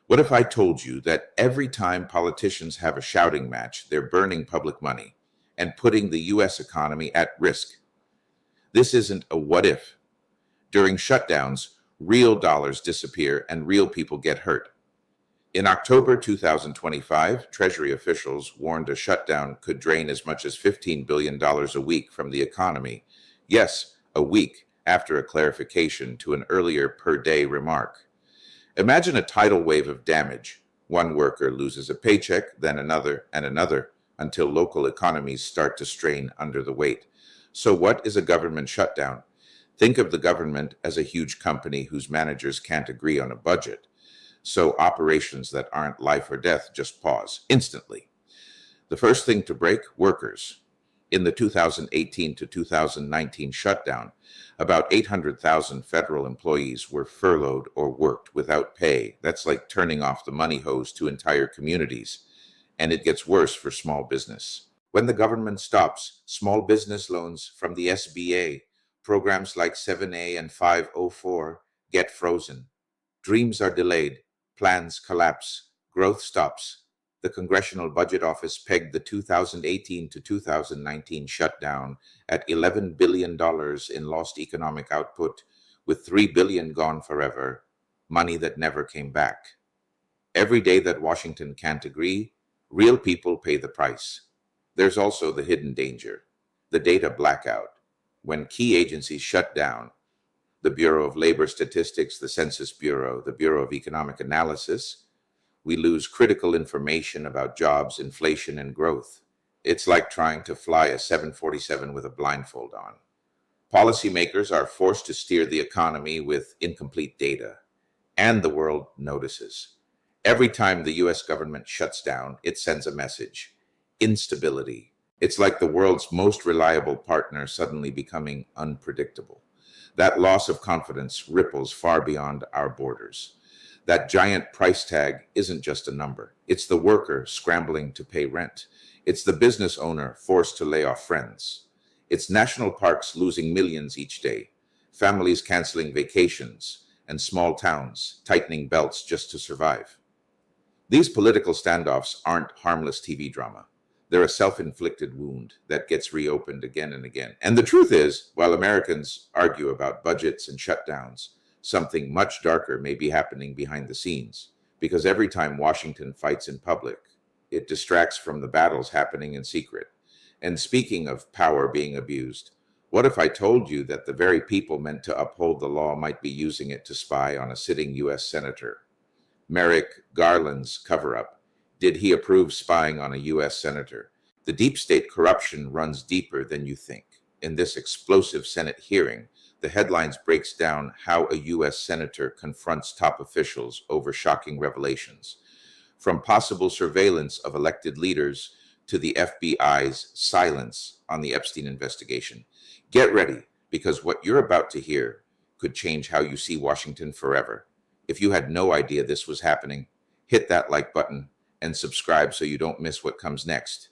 What if I told you that every time politicians have a shouting match, they're burning public money and putting the U.S. economy at risk? This isn't a what if. During shutdowns, real dollars disappear and real people get hurt. In October 2025, Treasury officials warned a shutdown could drain as much as $15 billion a week from the economy. Yes, a week after a clarification to an earlier per-day remark. Imagine a tidal wave of damage. One worker loses a paycheck, then another and another, until local economies start to strain under the weight. So what is a government shutdown? Think of the government as a huge company whose managers can't agree on a budget. So operations that aren't life or death just pause instantly. The first thing to break, workers. In the 2018 to 2019 shutdown, about 800,000 federal employees were furloughed or worked without pay. That's like turning off the money hose to entire communities. And it gets worse for small business. When the government stops, small business loans from the SBA, programs like 7A and 504 get frozen. Dreams are delayed. Plans collapse, growth stops. The Congressional Budget Office pegged the 2018 to 2019 shutdown at $11 billion in lost economic output, with $3 billion gone forever, money that never came back. Every day that Washington can't agree, real people pay the price. There's also the hidden danger, the data blackout. When key agencies shut down, the Bureau of Labor Statistics, the Census Bureau, the Bureau of Economic Analysis, we lose critical information about jobs, inflation, and growth. It's like trying to fly a 747 with a blindfold on. Policymakers are forced to steer the economy with incomplete data, and the world notices. Every time the US government shuts down, it sends a message: instability. It's like the world's most reliable partner suddenly becoming unpredictable. That loss of confidence ripples far beyond our borders. That giant price tag isn't just a number. It's the worker scrambling to pay rent. It's the business owner forced to lay off friends. It's national parks losing millions each day, families canceling vacations, and small towns tightening belts just to survive. These political standoffs aren't harmless TV drama. They're a self-inflicted wound that gets reopened again and again. And the truth is, while Americans argue about budgets and shutdowns, something much darker may be happening behind the scenes. Because every time Washington fights in public, it distracts from the battles happening in secret. And speaking of power being abused, what if I told you that the very people meant to uphold the law might be using it to spy on a sitting U.S. Senator? Merrick Garland's cover-up. Did he approve spying on a U.S. senator? The deep state corruption runs deeper than you think. In this explosive Senate hearing, the headlines breaks down how a U.S. senator confronts top officials over shocking revelations, from possible surveillance of elected leaders to the FBI's silence on the Epstein investigation. Get ready, because what you're about to hear could change how you see Washington forever. If you had no idea this was happening, hit that like button and subscribe so you don't miss what comes next.